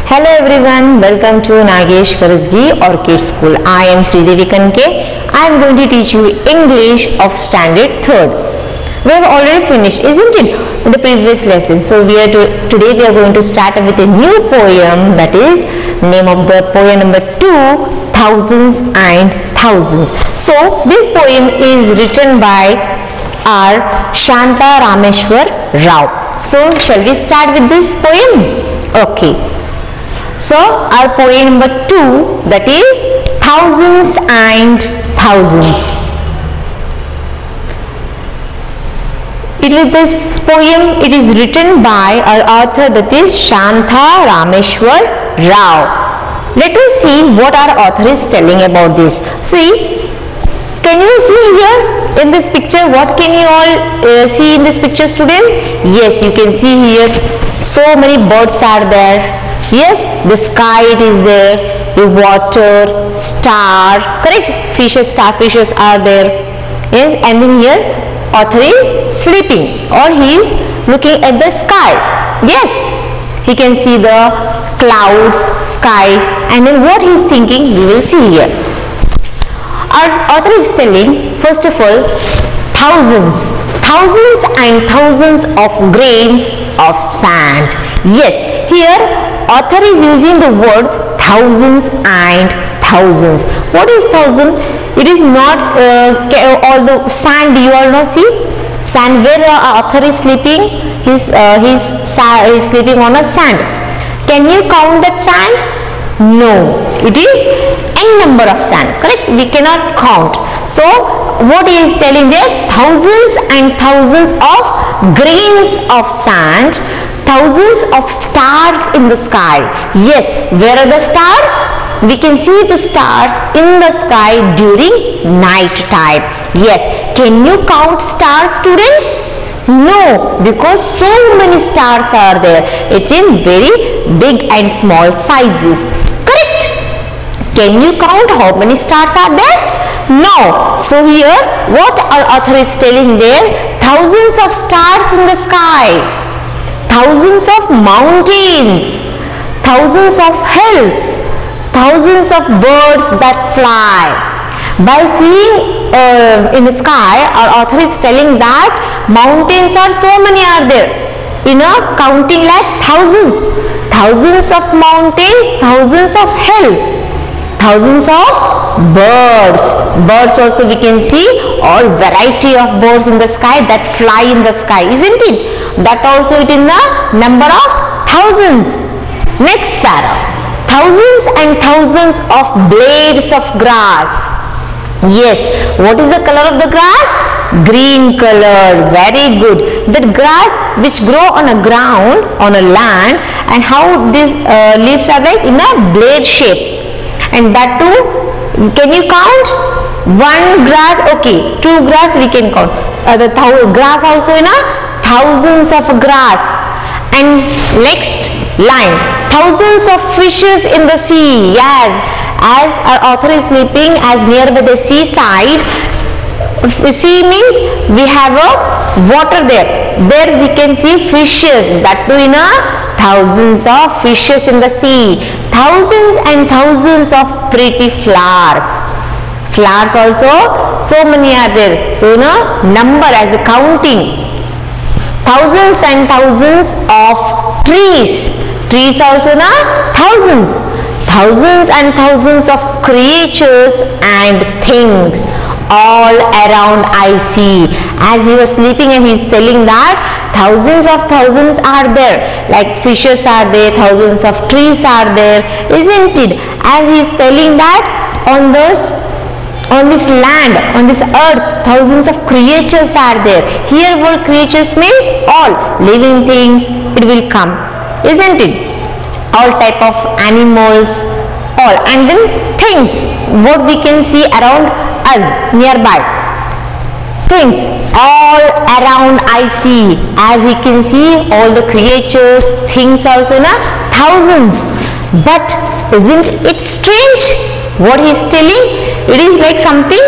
Hello everyone, welcome to Nagesh Karazgi Orchid School. I am Sridevi Kanke. I am going to teach you English of Standard 3rd. We have already finished, isn't it, in the previous lesson. So today we are going to start with a new poem, that is name of the poem number 2, Thousands and Thousands. So this poem is written by our Shanta Rameshwar Rao. So shall we start with this poem? Okay. So our poem number 2, that is Thousands and Thousands. This poem, it is written by our author, that is Shanta Rameshwar Rao. Let us see what our author is telling about this. See, can you see here in this picture? What can you all see in this picture, students? Yes, you can see here so many birds are there. Yes, the sky it is there, the water, star, correct? Fishes, starfishes are there. Yes, and then here author is sleeping or he is looking at the sky. Yes, he can see the clouds, sky, and then what he is thinking we will see here. Our author is telling, first of all, thousands and thousands of grains of sand. Yes, here author is using the word thousands and thousands. What is thousand? It is not all the sand you all know. See, sand where the author is sleeping. He's sleeping on a sand. Can you count that sand? No, it is n number of sand. Correct? We cannot count. So what he is telling there? Thousands and thousands of grains of sand. Thousands of stars in the sky. Yes, where are the stars? We can see the stars in the sky during night time. Yes, can you count stars, students? No, because so many stars are there. It's in very big and small sizes. Correct? Can you count how many stars are there? No. So here what our author is telling there? Thousands of stars in the sky. Thousands of mountains, thousands of hills, thousands of birds that fly. By seeing in the sky, our author is telling that mountains are so many are there. Counting like thousands. Thousands of mountains, thousands of hills, thousands of birds. Birds also we can see all variety of birds in the sky that fly in the sky, isn't it? That also it in the number of thousands. Next para. Thousands and thousands of blades of grass. Yes, what is the color of the grass? Green color. Very good. That grass which grow on a ground, on a land, and how these leaves are like in a blade shapes. And that too, can you count? One grass, okay. Two grass we can count. The grass also in a thousands of grass. And next line, thousands of fishes in the sea. Yes, as our author is sleeping as nearby the seaside. Sea means we have a water there. There we can see fishes. That too in a thousands of fishes in the sea. Thousands and thousands of pretty flowers. Flowers also so many are there. So number as a counting. Thousands and thousands of trees. Trees also thousands. Thousands and thousands of creatures and things. All around I see. As he was sleeping and he is telling that thousands of thousands are there. Like fishes are there, thousands of trees are there, isn't it? As he is telling that on this land, on this earth, thousands of creatures are there. Here word creatures means all living things, it will come, isn't it? All type of animals, all. And then things, what we can see around us, nearby. Things, all around I see. As you can see, all the creatures, things also thousands. But isn't it strange? What he is telling, it is like something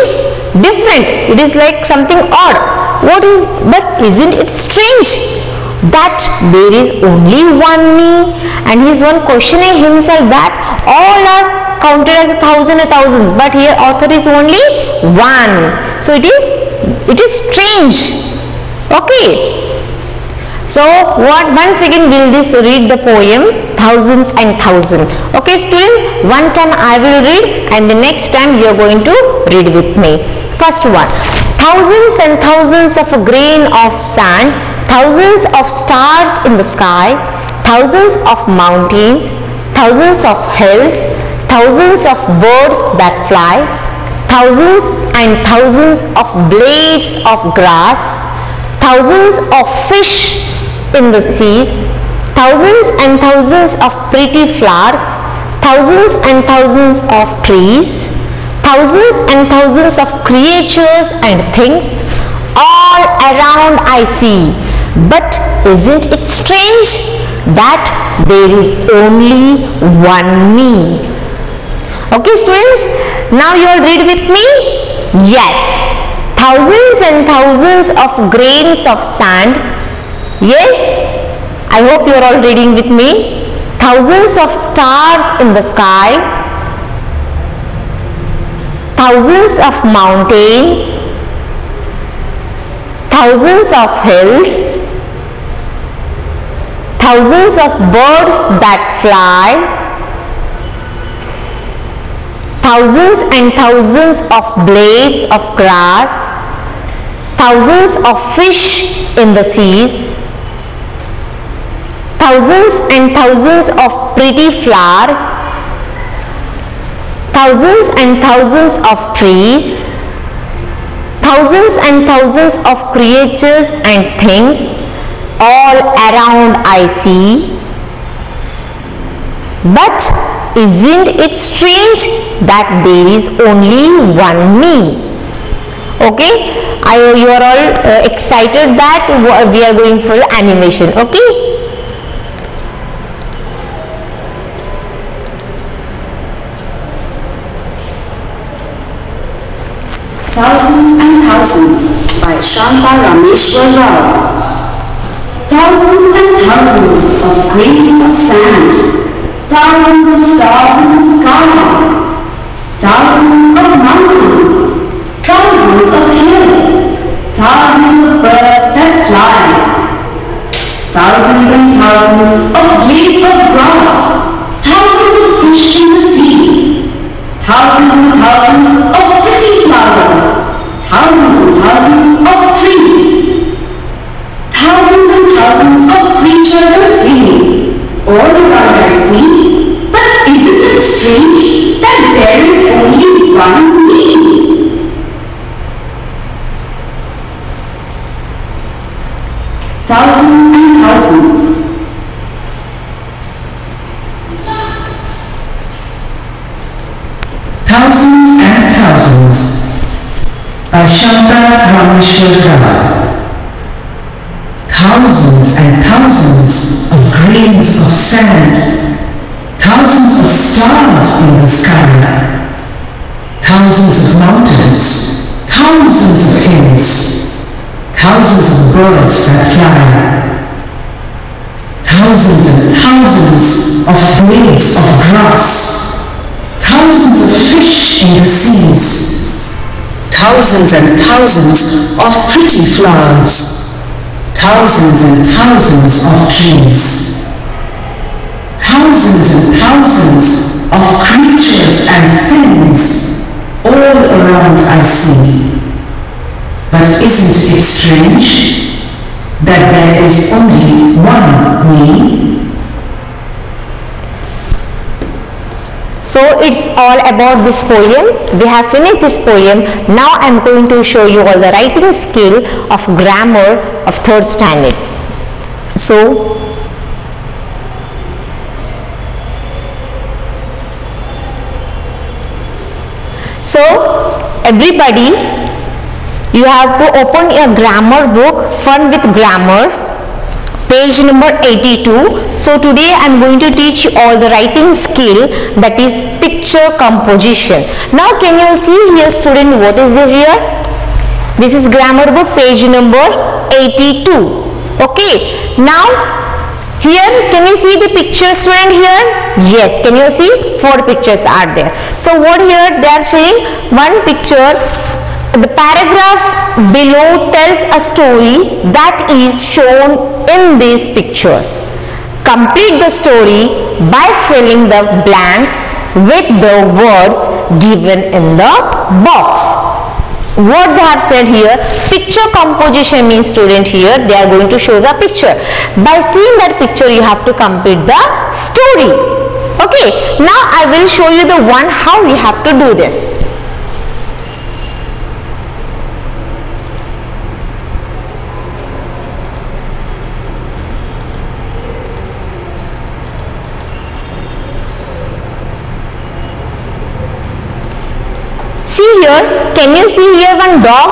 different. It is like something odd. But isn't it strange? that there is only one me, and he is one questioning himself that all are counted as 1,000, but here author is only one. So it is strange. Okay. So once again we'll read the poem Thousands and Thousands. Okay students, one time I will read and the next time you are going to read with me. First one. Thousands and thousands of a grain of sand, thousands of stars in the sky, thousands of mountains, thousands of hills, thousands of birds that fly, thousands and thousands of blades of grass, thousands of fish in the seas, thousands and thousands of pretty flowers, thousands and thousands of trees, thousands and thousands of creatures and things, all around I see. But isn't it strange that there is only one me? Okay students, now you all read with me. Yes, thousands and thousands of grains of sand. Yes, I hope you are all reading with me. Thousands of stars in the sky, thousands of mountains, thousands of hills, thousands of birds that fly, thousands and thousands of blades of grass, thousands of fish in the seas, thousands and thousands of pretty flowers, thousands and thousands of trees, thousands and thousands of creatures and things, all around I see. But isn't it strange that there is only one me? Okay, you are all excited that we are going for the animation. Okay. Thousands and Thousands by Shantha Rameshwar Rao. Thousands and thousands of grains of sand, thousands of stars in the sky, thousands of mountains, thousands of hills, thousands of birds that fly, thousands and thousands of blades of grass, thousands of fish in the seas, thousands and thousands of pretty flowers, thousands and thousands of trees, thousands and thousands of creatures and things, all around I see. But isn't it strange that there is only one me? Thousands and thousands. Thousands and Thousands by Shantha Rameshwar Rao. Thousands and thousands of grains of sand, thousands of stars in the sky, thousands of mountains, thousands of hills, thousands of birds that fly, thousands and thousands of blades of grass, thousands of fish in the seas, thousands and thousands of pretty flowers, thousands and thousands of trees, thousands and thousands of creatures and things, all around I see. But isn't it strange that there is only one me? So it's all about this poem. We have finished this poem. Now I am going to show you all the writing skill of grammar of 3rd standard. So everybody, you have to open your grammar book, Fun with Grammar, page number 82. So today I am going to teach you all the writing skill, that is picture composition. Now can you see here student, what is it here? This is grammar book page number 82. Okay, now here can you see the picture, student? Here, yes, can you see 4 pictures are there. So what here they are showing one picture. The paragraph below tells a story that is shown in these pictures. Complete the story by filling the blanks with the words given in the box. What they have said here, picture composition means, student, here they are going to show the picture. By seeing that picture you have to complete the story. Okay, now I will show you the one how we have to do this. See here, can you see here one dog?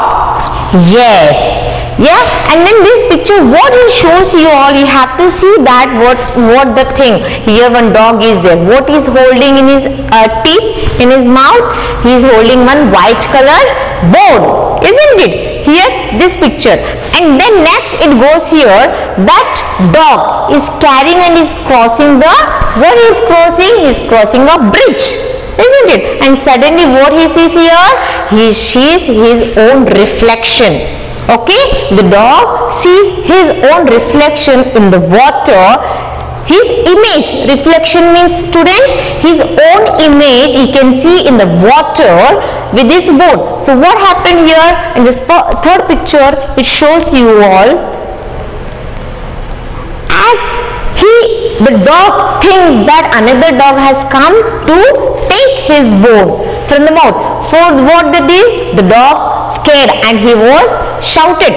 Yes, yeah, and then this picture what it shows you all, you have to see that what the thing. Here one dog is there. What is holding in his teeth, in his mouth? He is holding one white color bone, isn't it? Here this picture, and then next it goes here, that dog is carrying and is crossing the, what he is crossing? He is crossing a bridge, isn't it? And suddenly what he sees here? He sees his own reflection. Okay, the dog sees his own reflection in the water. His image, reflection means, student, his own image he can see in the water with this bone. So what happened here in this third picture, it shows you all, as the dog thinks that another dog has come to take his bone from the mouth. For what that is, the dog scared and he was shouted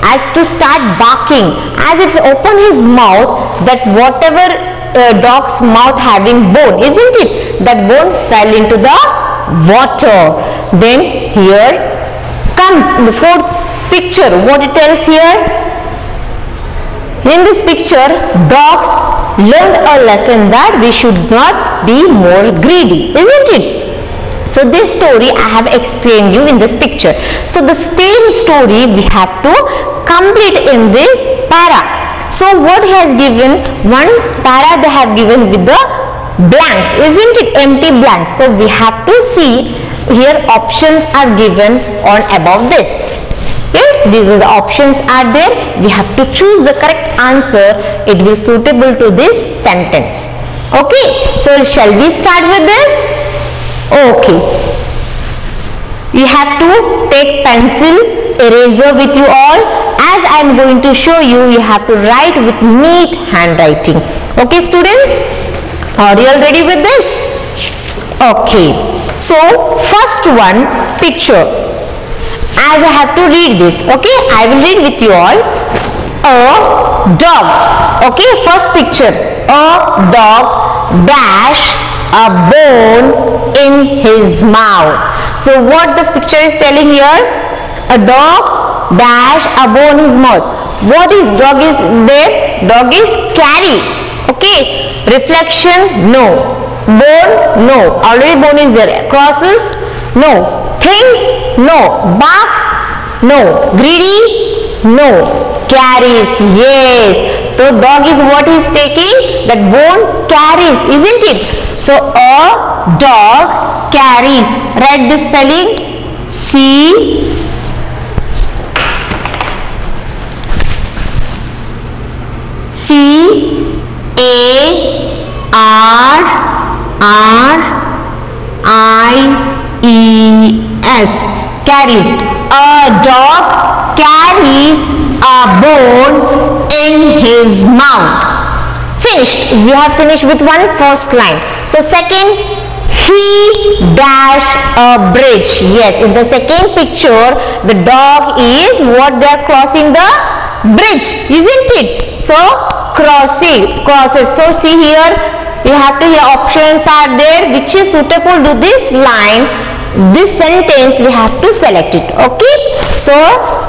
as to start barking. As it's opened his mouth, that whatever dog's mouth having bone, isn't it? That bone fell into the water. Then here comes the fourth picture. What it tells here? In this picture, dogs learned a lesson that we should not be more greedy, isn't it? So this story I have explained you in this picture. So the same story we have to complete in this para. So what he has given, one para they have given with the blanks, isn't it? Empty blanks. So we have to see here options are given on above this. Yes, these are the options are there. We have to choose the correct answer. It will suitable to this sentence. Okay, so shall we start with this? Okay, you have to take pencil, eraser with you all. As I am going to show you, you have to write with neat handwriting. Okay, students, are you all ready with this? Okay, so first one, picture. I will have to read this. Okay, I will read with you all. A dog. Okay, first picture. A dog dash a bone in his mouth. So what the picture is telling here? A dog dash a bone in his mouth. What is dog is there? Dog is carry. Okay, reflection, no. Bone, no. Already bone is there. Crosses, no. Things, no. Barks, no. Greedy, no. Carries, yes. So dog is what he is taking? That bone carries, isn't it? So a dog carries. Write the spelling. C A-R-R-I-E-S, carries. A dog carries a bone in his mouth. Finished. We have finished with one first line. So second, he dash a bridge. Yes, in the second picture, the dog is what they are crossing the bridge, isn't it? So crosses. So see here, you have to hear options are there which is suitable to this line, this sentence we have to select it. Okay, so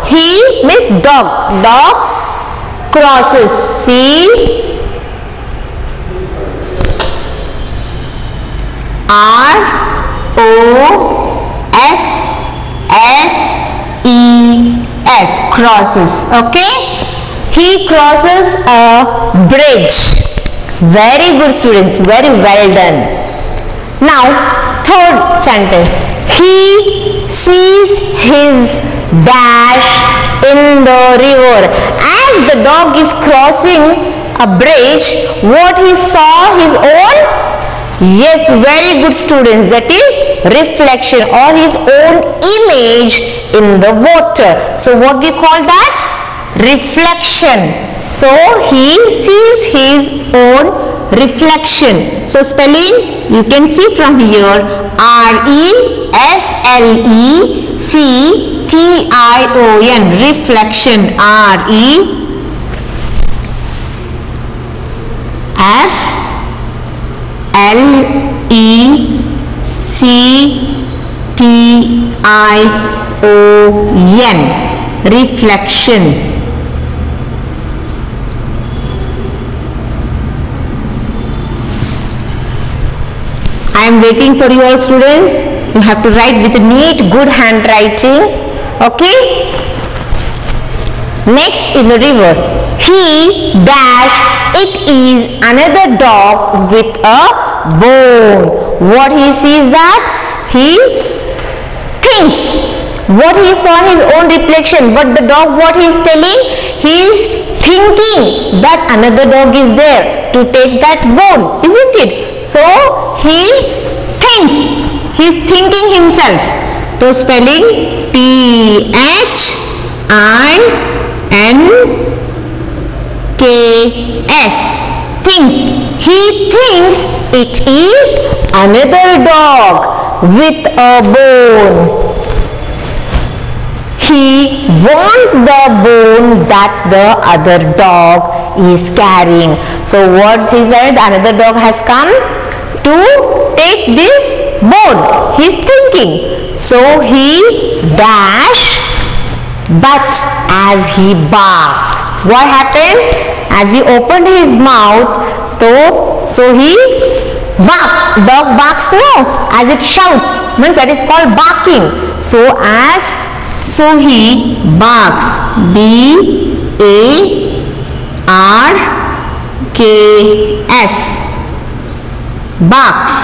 he means dog. Dog crosses. C R-O-S-S-E-S, crosses. Okay, He crosses a bridge. Very good students, very well done. Now third sentence. He sees his dash in the river. As the dog is crossing a bridge, what he saw his own? Yes, very good students, that is reflection or his own image in the water. So what we call that? Reflection. So he sees his own reflection. So spelling you can see from here, reflection, reflection, reflection, reflection. I am waiting for you all students. You have to write with neat, good handwriting. Okay. Next, in the river, he dash. It is another dog with a bone. What he sees that? He thinks. What he saw in his own reflection. But the dog, what he is telling? He is thinking that another dog is there to take that bone, isn't it? So he thinks. He is thinking himself. So spelling THINKS. Thinks. He thinks it is another dog with a bone. He wants the bone that the other dog is carrying. So what is that? Another dog has come to take this bone. He is thinking. So he dash, but as he barked, what happened? As he opened his mouth, so he barked. Dog barks now as it shouts. Means that is called barking. So he barks. BARKS. Barks.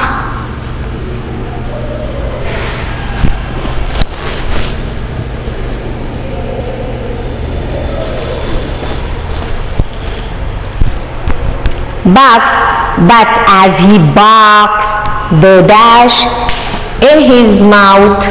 Barks, but as he barks, the dash in his mouth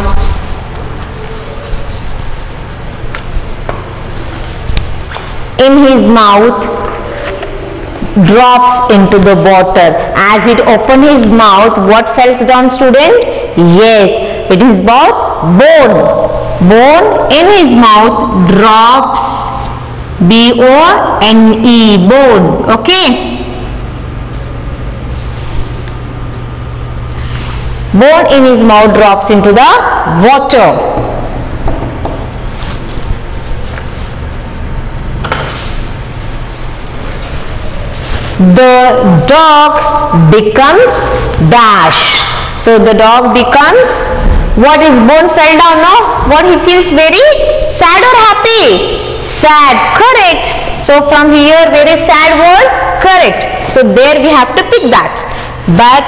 drops into the water. As it opened his mouth, what falls down, student? Yes, it is about bone. Bone in his mouth drops. BONE, bone. Okay. Bone in his mouth drops into the water. The dog becomes dash. So the dog becomes, what is bone fell down now? What he feels very sad or happy? Sad, correct. So from here, where is sad word? Correct. So there we have to pick that. But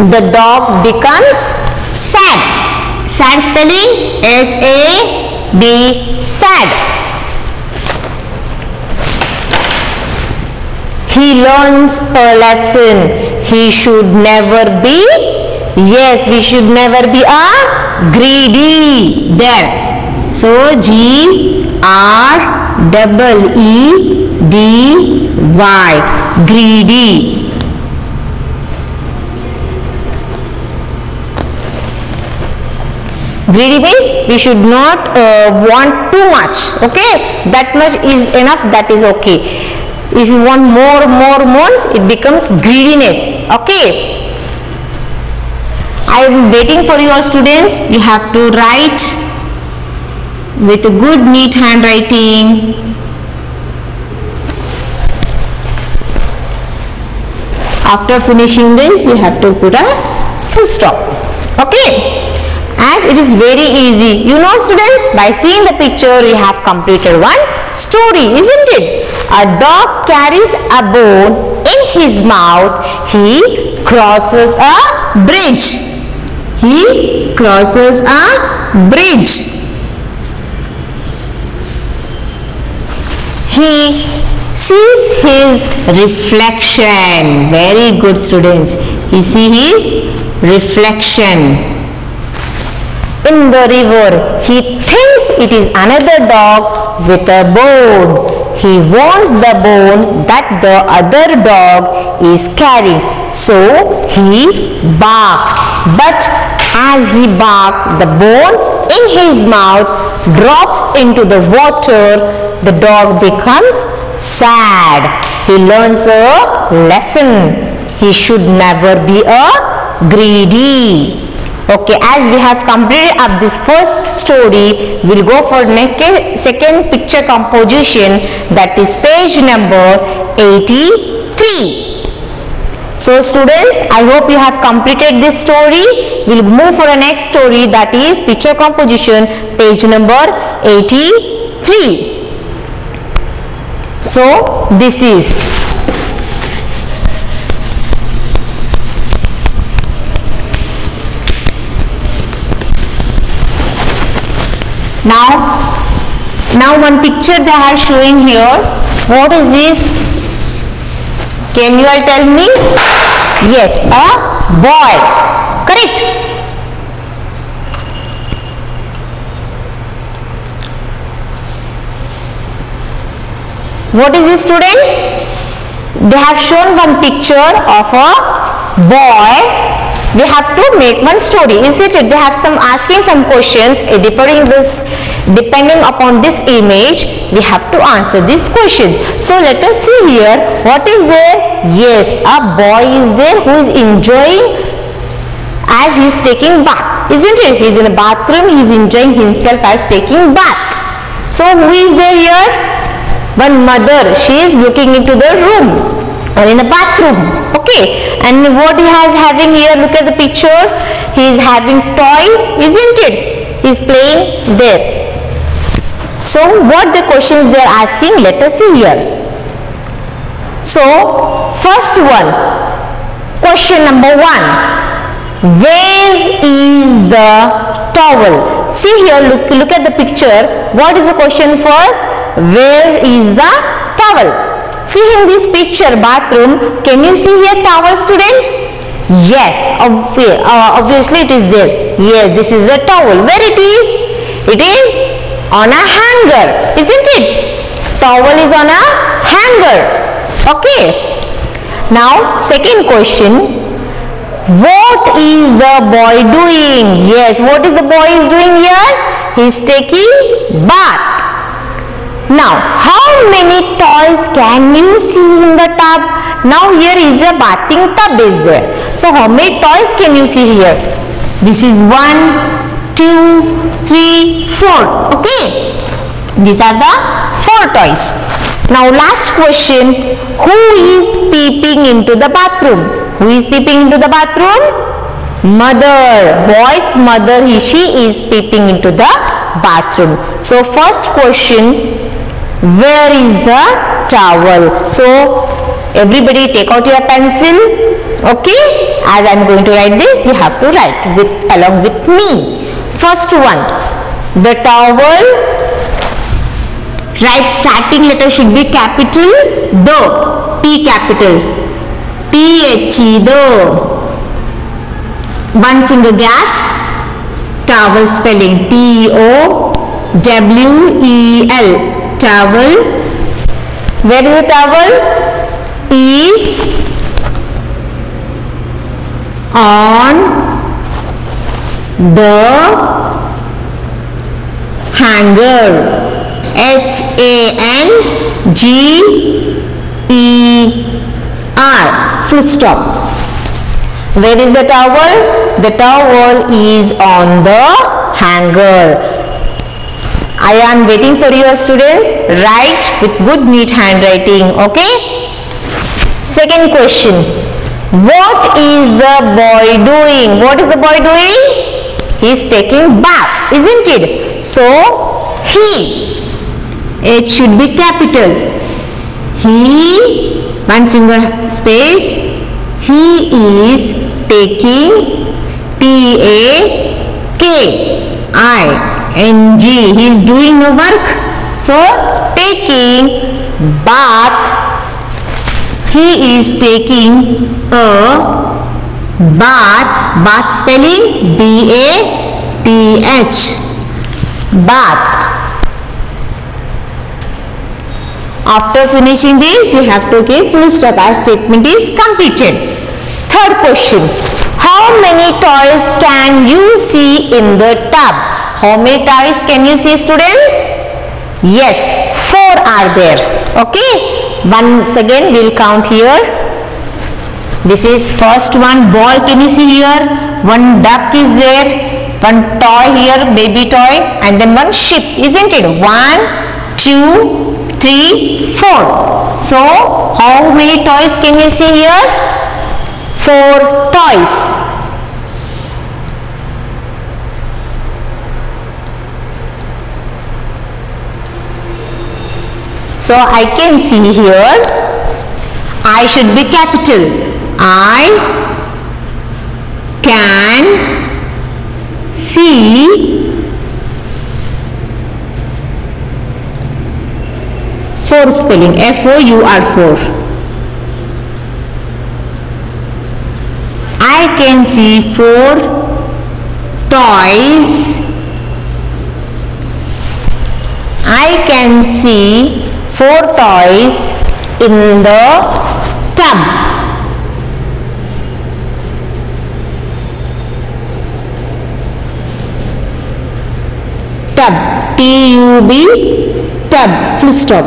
the dog becomes sad. Sad spelling SAD, sad. He learns a lesson. He should never be, yes, we should never be greedy. There. So GREEDY, greedy. Greedy means we should not want too much. Okay, that much is enough. That is okay. If you want more, it becomes greediness. Okay. I am waiting for your students. You have to write with a good, neat handwriting. After finishing this, you have to put a full stop. Okay. As it is very easy. You know, students, by seeing the picture, you have completed one story, isn't it? A dog carries a bone in his mouth. He crosses a bridge. He crosses a bridge. He sees his reflection. Very good, students. He sees his reflection in the river. He thinks it is another dog with a bone. He wants the bone that the other dog is carrying. So he barks. But as he barks, the bone in his mouth drops into the water. The dog becomes sad. He learns a lesson. He should never be a greedy. Okay, as we have completed up this first story, we'll go for second picture composition, that is page number 83. So students, I hope you have completed this story. We'll move for the next story, that is picture composition, page number 83. So this is now one picture they are showing here. What is this? Can you all tell me? Yes, a boy. Correct. What is this, student? They have shown one picture of a boy. We have to make one story, isn't it? They have asking some questions depending upon this image. We have to answer these questions. So let us see here. What is there? Yes, a boy is there who is enjoying as he is taking bath, isn't it? He is in a bathroom. He is enjoying himself as taking bath. So who is there here? One mother. She is looking into the room or in a bathroom. Okay, and what he has having here, look at the picture. He is having toys, isn't it? He is playing there. So what the questions they are asking, let us see here. So first one, question number 1, where is the towel? See here, look at the picture. What is the question first? Where is the towel? See in this picture, bathroom. Can you see here towel, student? Yes, obviously it is there. Yes, this is a towel. Where it is? It is on a hanger, isn't it? Towel is on a hanger. Okay. Now, second question. What is the boy doing? Yes, what is the boy is doing here? He is taking bath. Now, how many toys can you see in the tub? Now, here is a bathing tub is there. So, how many toys can you see here? This is 1, 2, 3, 4. Okay. These are the 4 toys. Now, last question. Who is peeping into the bathroom? Who is peeping into the bathroom? Mother. Boy's mother, she is peeping into the bathroom. So, first question. Where is the towel? So everybody take out your pencil. Okay, as I am going to write this, you have to write along with me. First one, the towel. Right, starting letter should be capital the, T capital, T-H-E, the. One finger gap. Towel spelling T-O-W-E-L. Towel. Where is the towel? Is on the hanger. H-A-N-G-E-R. Full stop. Where is the towel? The towel is on the hanger. I am waiting for your students. Write with good neat handwriting. Okay. Second question. What is the boy doing? What is the boy doing? He is taking bath, isn't it? So he H should be capital. He, one finger space, he is taking, T-A-K-I-N-G, he is doing a work. So taking bath, he is taking a bath, bath spelling B-A-T-H, bath. After finishing this, you have to give full stop as statement is completed. Third question. How many toys can you see in the tub? How many toys can you see, students? Yes, 4 are there. Okay. Once again, we'll count here. This is first one, ball can you see here? One duck is there. One toy here, baby toy. And then one ship, isn't it? 1, 2, 3, 4. So, how many toys can you see here? 4 toys. So, I can see here, I should be capital. I can see 4 spelling, F-O-U-R, 4. I can see 4 toys. I can see 4 toys in the tub. Tub, T-U-B, tub, full stop.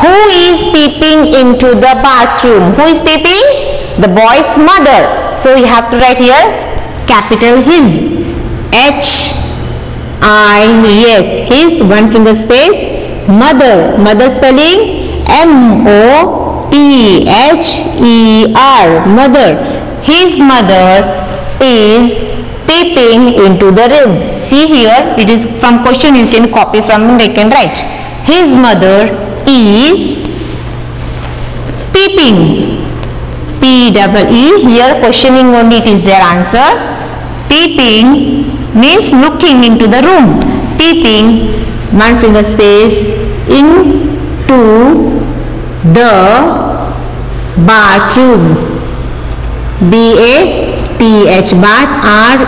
Who is peeping into the bathroom? Who is peeping? The boy's mother. So you have to write here capital his. H-I-S. His, one finger space. Mother. Mother spelling M-O-T-H-E-R. Mother. His mother is peeping into the room. See here, it is from question, you can copy from and you can write. His mother is peeping. P-E-E. Here questioning only, it is their answer. Peeping means looking into the room. Peeping, one finger space, into the bathroom. B-A-T-H, bath,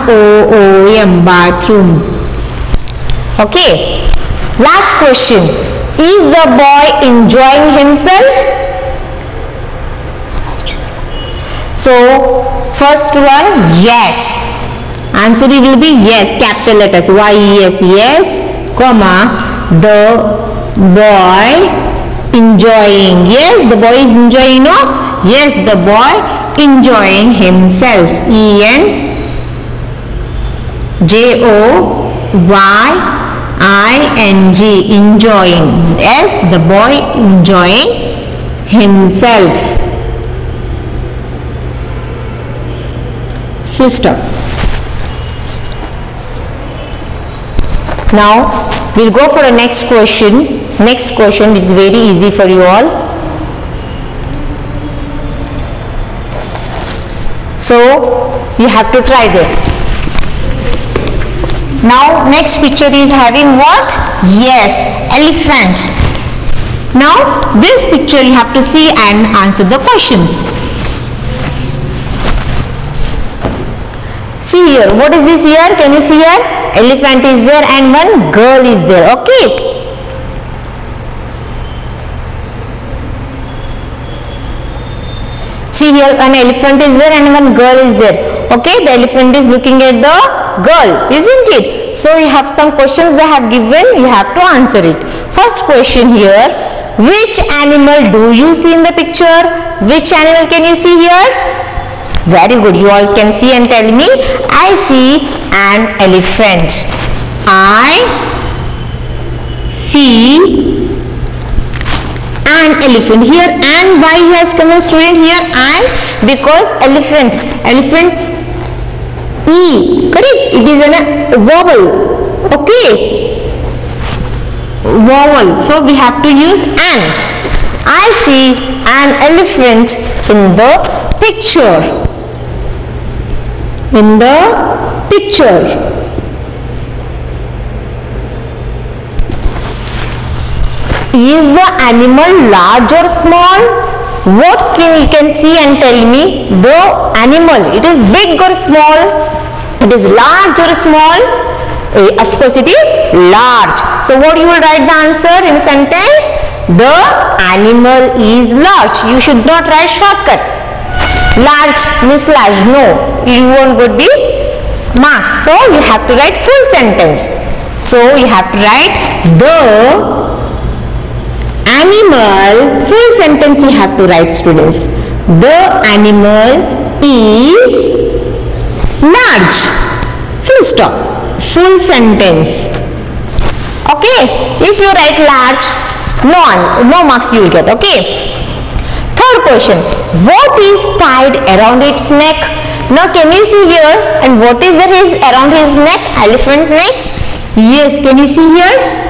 R-O-O-M, bathroom. Okay. Last question. Is the boy enjoying himself? So, first one, yes. Answer will be yes, capital letters, Y-E-S, yes, comma, the boy enjoying. Yes, the boy is enjoying, no? Yes, the boy enjoying himself. E-N-J-O-Y-I-N-G, enjoying. Yes, the boy enjoying himself. Full stop. Now, we'll go for the next question. Next question is very easy for you all. So, you have to try this. Now, next picture is having what? Yes, elephant. Now, this picture you have to see and answer the questions. See here, what is this here? Can you see here? Elephant is there and one girl is there. Okay. See here, an elephant is there and one girl is there. Okay, the elephant is looking at the girl, isn't it? So you have some questions they have given, you have to answer it. First question here, which animal do you see in the picture? Which animal can you see here? Very good, you all can see and tell me. I see an elephant. I see an elephant. Here and why has come a student here? And because elephant E, correct? It is a vowel. Okay. vowel, so we have to use an. I see an elephant in the picture. In the picture. Is the animal large or small? What you can see and tell me the animal. It is big or small? It is large or small? Of course it is large. So what you will write the answer in a sentence? The animal is large. You should not write shortcut. Large means large. No, you won't go be mass. So you have to write full sentence. So you have to write the animal. Full sentence you have to write, students. The animal is large. Full stop. Full sentence. Okay. If you write large, no marks you will get. Okay. Third question. What is tied around its neck? Now can you see here? And what is that is around his neck? Elephant neck. Yes. Can you see here?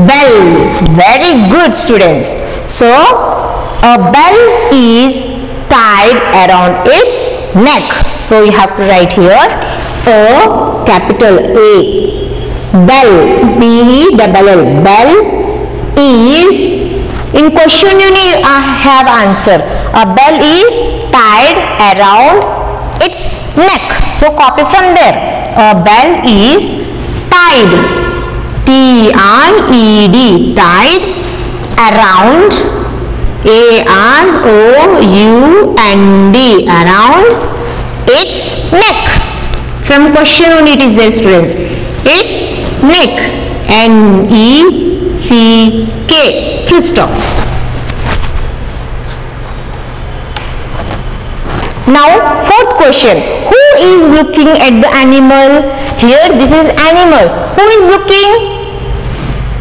Bell. Very good, students. So a bell is tied around its neck. So you have to write here a capital A. Bell. B-E-double-L. Bell is. In question you need have answer. A bell is tied around its neck. So copy from there. A bell is tied. T-I-E-D. Tied around. A-R-O-U-N-D. Around its neck. From question only it is there, students. Its neck. N-E-C-K. Full stop. Now fourth question. Who is looking at the animal? Here this is animal. Who is looking?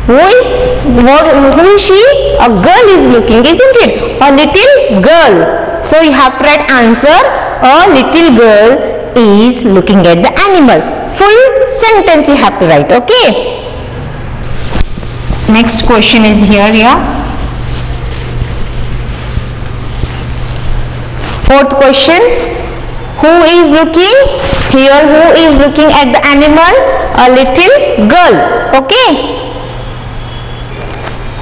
Who is she? A girl is looking, isn't it? A little girl. So you have to write answer. A little girl is looking at the animal. Full sentence you have to write. Okay. Next question is here. Fourth question. Who is looking? Here who is looking at the animal? A little girl. Okay.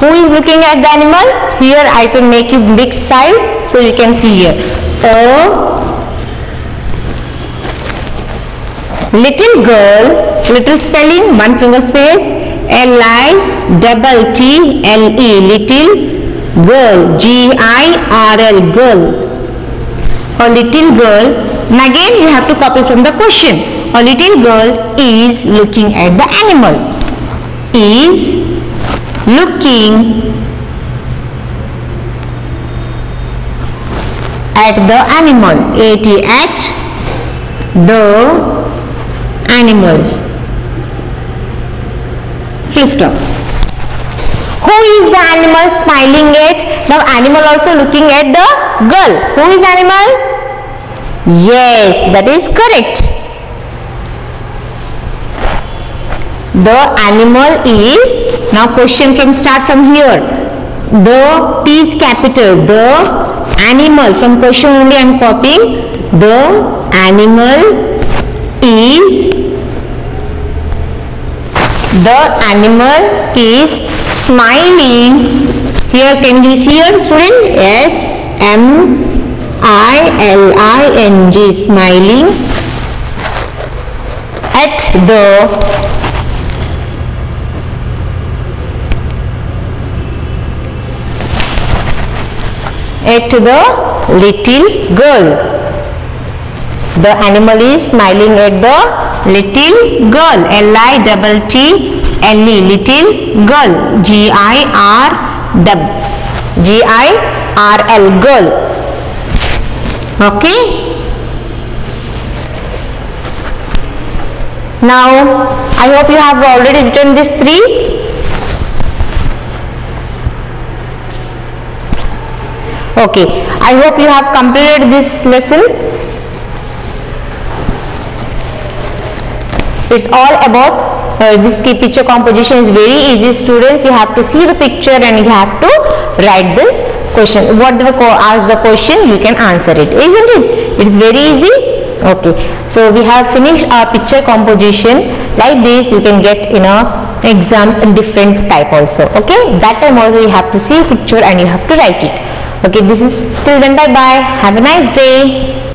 Who is looking at the animal? Here I can make it big size so you can see here. A little girl. Little spelling. One finger space. L-I-T-T-L-E. Little girl. G-I-R-L. Girl. A little girl. And again you have to copy from the question. A little girl is looking at the animal. Is looking at the animal. A-T at the animal. Full stop. Who is the animal smiling at? Now animal also looking at the girl. Who is animal? Yes, that is correct. The animal is. Now question start from here. The T is capital. The animal. From question only I am copying. The animal is. The animal is smiling. Here can you see here, student? S-M-I-L-I-N-G. Smiling at the little girl. The animal is smiling at the little girl. L-I-T-T-L-E. Little girl. G-I-R-L. Girl. Okay. Now I hope you have already written these three. Okay, I hope you have completed this lesson. It's all about this picture composition is very easy, students. You have to see the picture and you have to write this question. What the ask the question, you can answer it, isn't it? It is very easy. Okay, so we have finished our picture composition. Like this you can get in exams in different type also. Okay, that time also you have to see a picture and you have to write it. Okay, this is till then, bye bye, have a nice day.